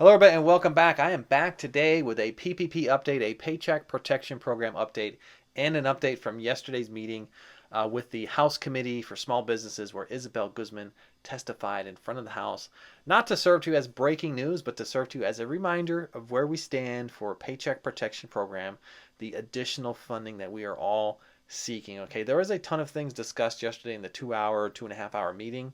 Hello, everybody, and welcome back. I am back today with a PPP update, a Paycheck Protection Program update, and an update from yesterday's meeting with the House Committee for Small Businesses, where Isabella Guzman testified in front of the House, not to serve to you as breaking news, but to serve to you as a reminder of where we stand for Paycheck Protection Program, the additional funding that we are all seeking. Okay, there was a ton of things discussed yesterday in the 2-hour, 2.5-hour meeting.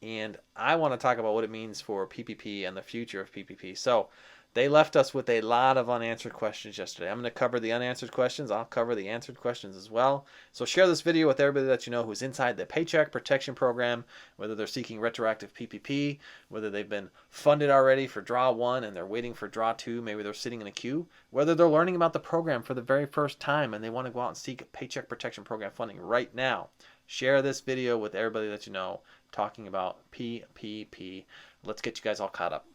And I want to talk about what it means for PPP and the future of PPP. So they left us with a lot of unanswered questions yesterday. I'm going to cover the unanswered questions. I'll cover the answered questions as well. So share this video with everybody that you know who's inside the Paycheck Protection Program, whether they're seeking retroactive PPP, whether they've been funded already for Draw 1 and they're waiting for Draw 2, maybe they're sitting in a queue, whether they're learning about the program for the very first time and they want to go out and seek Paycheck Protection Program funding right now. Share this video with everybody that you know talking about PPP. Let's get you guys all caught up.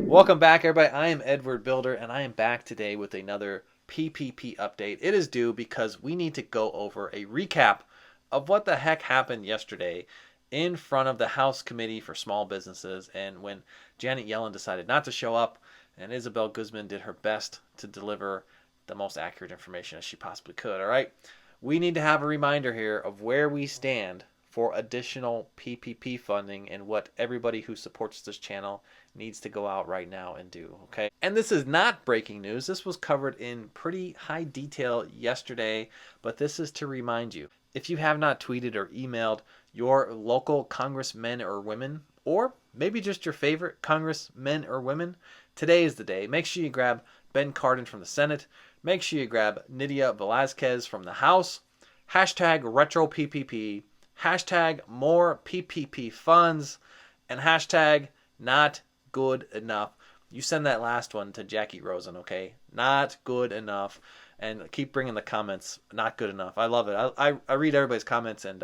Welcome back, everybody. I am Edward Bilder, and I am back today with another PPP update. It is due because we need to go over a recap of what the heck happened yesterday in front of the House Committee for Small Businesses, and when Janet Yellen decided not to show up, and Isabella Guzman did her best to deliver the most accurate information as she possibly could. All right, we need to have a reminder here of where we stand for additional PPP funding and what everybody who supports this channel needs to go out right now and do. Okay, and this is not breaking news. This was covered in pretty high detail yesterday, but this is to remind you, if you have not tweeted or emailed your local congressmen or women, or maybe just your favorite congressmen or women, today is the day. Make sure you grab Ben Cardin from the Senate. Make sure you grab Nydia Velazquez from the House. Hashtag RetroPPP. Hashtag more PPP funds. And hashtag not good enough. You send that last one to Jackie Rosen, okay? Not good enough. And keep bringing the comments. Not good enough. I love it. I read everybody's comments, and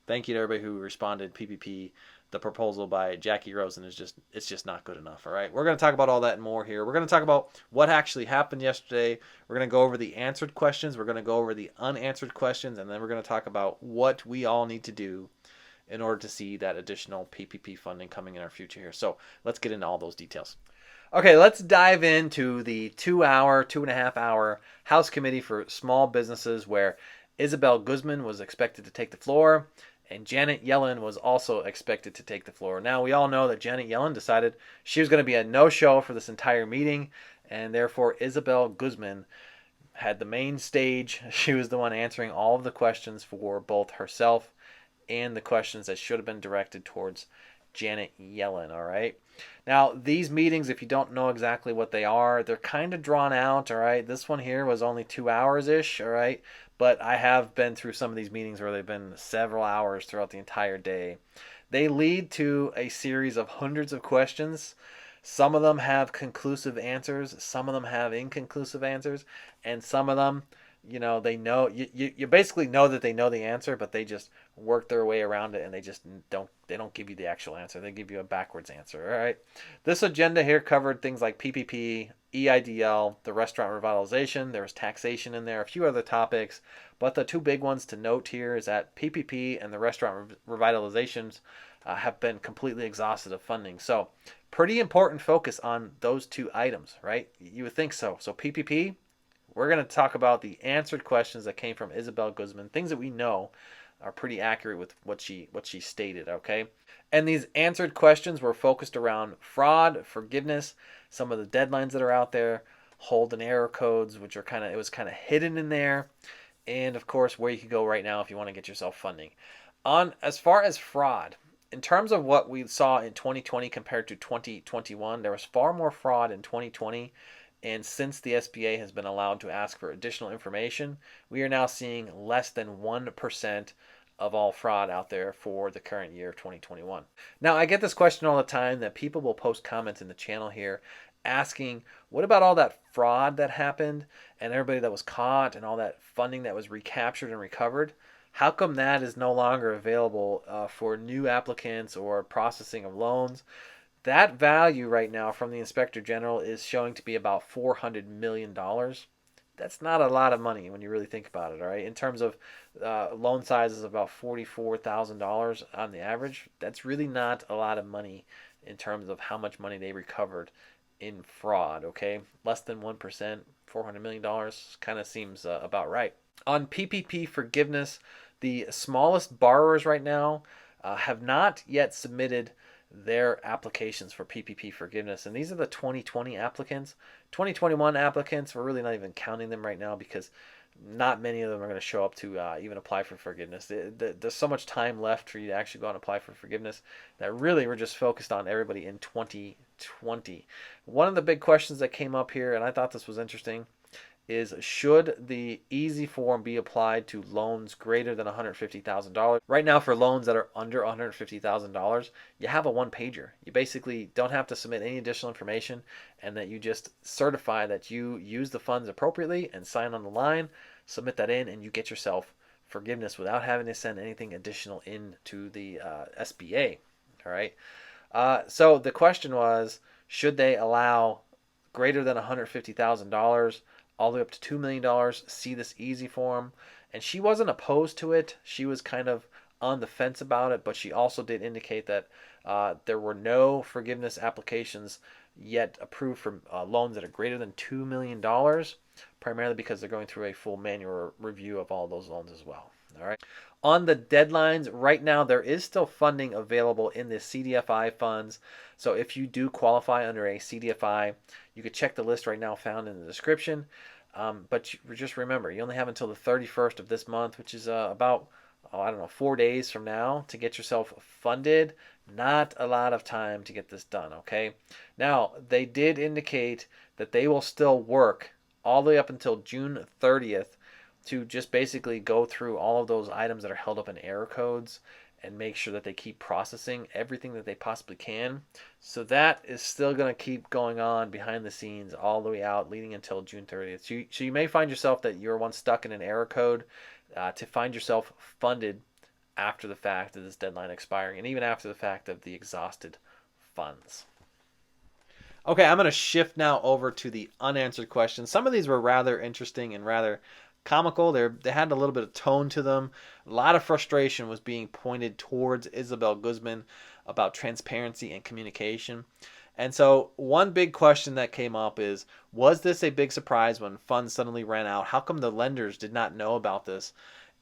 thank you to everybody who responded. PPP, the proposal by Jackie Rosen, it's just not good enough. All right, we're going to talk about all that and more here. We're going to talk about what actually happened yesterday. We're going to go over the answered questions. We're going to go over the unanswered questions, and then we're going to talk about what we all need to do in order to see that additional PPP funding coming in our future here. So let's get into all those details. Okay, let's dive into the 2-hour, 2.5-hour House Committee for Small Businesses, where Isabella Guzman was expected to take the floor, and Janet Yellen was also expected to take the floor. Now, we all know that Janet Yellen decided she was going to be a no-show for this entire meeting, and therefore Isabella Guzman had the main stage. She was the one answering all of the questions for both herself and the questions that should have been directed towards Janet Yellen, all right? Now, these meetings, if you don't know exactly what they are, they're kind of drawn out, all right? This one here was only 2 hours-ish, all right? But I have been through some of these meetings where they've been several hours throughout the entire day. They lead to a series of hundreds of questions. Some of them have conclusive answers. Some of them have inconclusive answers. And some of them, you know, they know, you basically know that they know the answer, but they just work their way around it, and they don't give you the actual answer. They give you a backwards answer. All right. This agenda here covered things like PPP, EIDL, the restaurant revitalization. There was taxation in there, a few other topics, but the two big ones to note here is that PPP and the restaurant revitalizations have been completely exhausted of funding. So pretty important focus on those two items, right? You would think so. So PPP, we're going to talk about the answered questions that came from Isabella Guzman, things that we know are pretty accurate with what she stated, okay? And these answered questions were focused around fraud, forgiveness, some of the deadlines that are out there, hold and error codes, which are it was kind of hidden in there, and of course where you can go right now if you want to get yourself funding. On as far as fraud, in terms of what we saw in 2020 compared to 2021, there was far more fraud in 2020. And since the SBA has been allowed to ask for additional information, we are now seeing less than 1% of all fraud out there for the current year of 2021. Now, I get this question all the time that people will post comments in the channel here asking, what about all that fraud that happened and everybody that was caught and all that funding that was recaptured and recovered? How come that is no longer available for new applicants or processing of loans? That value right now from the Inspector General is showing to be about $400 million. That's not a lot of money when you really think about it, all right? In terms of loan sizes, about $44,000 on the average. That's really not a lot of money in terms of how much money they recovered in fraud, okay? Less than 1%, $400 million kind of seems about right. On PPP forgiveness, the smallest borrowers right now have not yet submitted their applications for PPP forgiveness. And these are the 2020 applicants. 2021 applicants, we're really not even counting them right now because not many of them are going to show up to even apply for forgiveness. There's so much time left for you to actually go out and apply for forgiveness that really we're just focused on everybody in 2020. One of the big questions that came up here, and I thought this was interesting, is should the easy form be applied to loans greater than $150,000? Right now, for loans that are under $150,000, you have a one pager. You basically don't have to submit any additional information, and that you just certify that you use the funds appropriately and sign on the line, submit that in, and you get yourself forgiveness without having to send anything additional into the SBA. All right. So the question was, should they allow greater than $150,000 all the way up to $2 million, see this easy form? And she wasn't opposed to it. She was kind of on the fence about it, but she also did indicate that there were no forgiveness applications yet approved for loans that are greater than $2 million, primarily because they're going through a full manual review of all those loans as well. All right. On the deadlines, right now there is still funding available in the CDFI funds. So if you do qualify under a CDFI, you could check the list right now found in the description. But just remember, you only have until the 31st of this month, which is about, I don't know, 4 days from now to get yourself funded. Not a lot of time to get this done, okay? Now, they did indicate that they will still work all the way up until June 30th to just basically go through all of those items that are held up in error codes and make sure that they keep processing everything that they possibly can. So that is still going to keep going on behind the scenes all the way out, leading until June 30th. So you may find yourself that you're once stuck in an error code to find yourself funded after the fact of this deadline expiring, and even after the fact of the exhausted funds. Okay, I'm going to shift now over to the unanswered questions. Some of these were rather interesting and rather comical. They had a little bit of tone to them. A lot of frustration was being pointed towards Isabella Guzman about transparency and communication. And so one big question that came up is, was this a big surprise when funds suddenly ran out? How come the lenders did not know about this?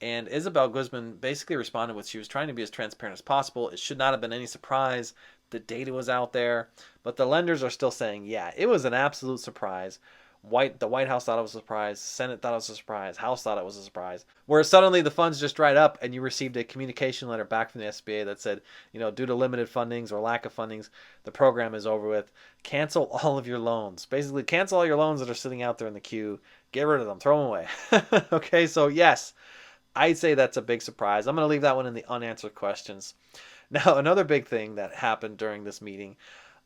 And Isabella Guzman basically responded with she was trying to be as transparent as possible. It should not have been any surprise. The data was out there. But the lenders are still saying, yeah, it was an absolute surprise. The White House thought it was a surprise. Senate thought it was a surprise. House thought it was a surprise. Where suddenly the funds just dried up and you received a communication letter back from the SBA that said, due to limited fundings or lack of fundings, the program is over with. Cancel all of your loans. Basically, cancel all your loans that are sitting out there in the queue. Get rid of them. Throw them away. Okay, so yes, I'd say that's a big surprise. I'm going to leave that one in the unanswered questions. Now, another big thing that happened during this meeting,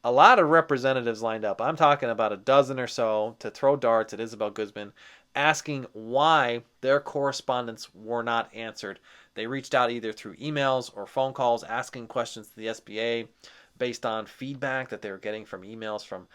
a lot of representatives lined up. I'm talking about a dozen or so to throw darts at Isabella Guzman, asking why their correspondence were not answered. They reached out either through emails or phone calls asking questions to the SBA based on feedback that they were getting from emails from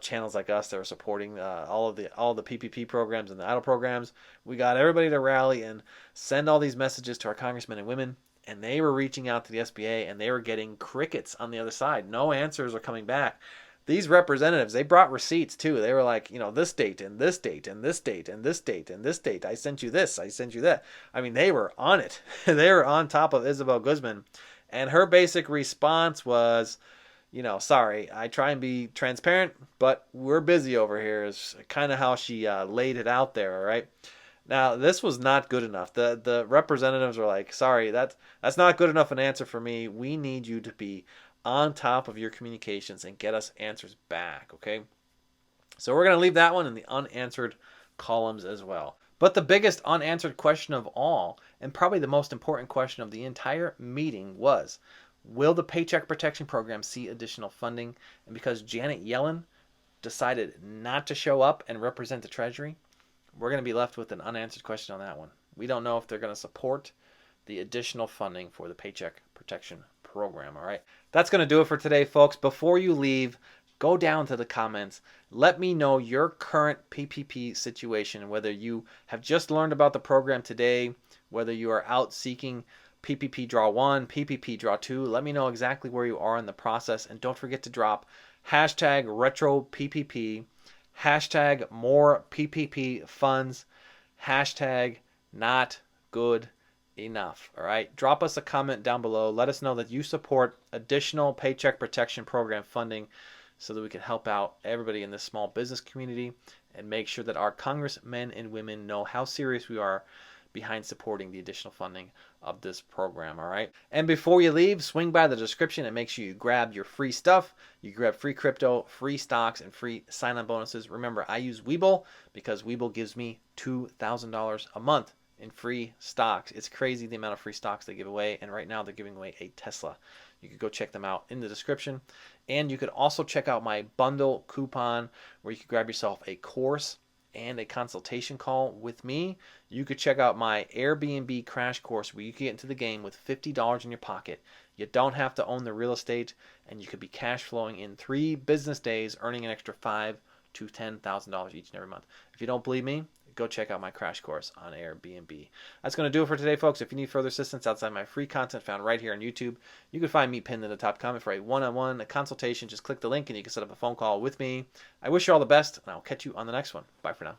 channels like us that are supporting all the PPP programs and the EIDL programs. We got everybody to rally and send all these messages to our congressmen and women, and they were reaching out to the SBA and they were getting crickets on the other side. No answers are coming back. These representatives, they brought receipts too. They were like, this date and this date and this date and this date and this date. I sent you this. I sent you that. I mean, they were on it. They were on top of Isabella Guzman. And her basic response was, sorry, I try and be transparent, but we're busy over here, is kind of how she laid it out there, all right? Now, this was not good enough. The representatives were like, sorry, that's not good enough an answer for me. We need you to be on top of your communications and get us answers back, okay? So we're going to leave that one in the unanswered columns as well. But the biggest unanswered question of all, and probably the most important question of the entire meeting, was, will the Paycheck Protection Program see additional funding? And because Janet Yellen decided not to show up and represent the Treasury, we're going to be left with an unanswered question on that one. We don't know if they're going to support the additional funding for the Paycheck Protection Program, all right? That's going to do it for today, folks. Before you leave, Go down to the comments. Let me know your current PPP situation, whether you have just learned about the program today, whether you are out seeking PPP Draw 1, PPP Draw 2. Let me know exactly where you are in the process. And don't forget to drop hashtag retro PPP, hashtag more PPP funds, hashtag not good enough. All right. Drop us a comment down below. Let us know that you support additional Paycheck Protection Program funding so that we can help out everybody in this small business community and make sure that our congressmen and women know how serious we are behind supporting the additional funding of this program. All right. And before you leave, swing by the description and make sure you grab your free stuff. You grab free crypto, free stocks, and free sign-on bonuses. Remember, I use Webull because Webull gives me $2,000 a month in free stocks. It's crazy the amount of free stocks they give away, and right now they're giving away a Tesla. You could go check them out in the description. And you could also check out my bundle coupon where you could grab yourself a course and a consultation call with me. You could check out my Airbnb crash course where you can get into the game with $50 in your pocket. You don't have to own the real estate, and you could be cash flowing in 3 business days, earning an extra $5,000 to $10,000 each and every month. If you don't believe me, go check out my crash course on Airbnb. That's going to do it for today, folks. If you need further assistance outside my free content found right here on YouTube, you can find me pinned in the top comment for a one-on-one consultation. Just click the link and you can set up a phone call with me. I wish you all the best, and I'll catch you on the next one. Bye for now.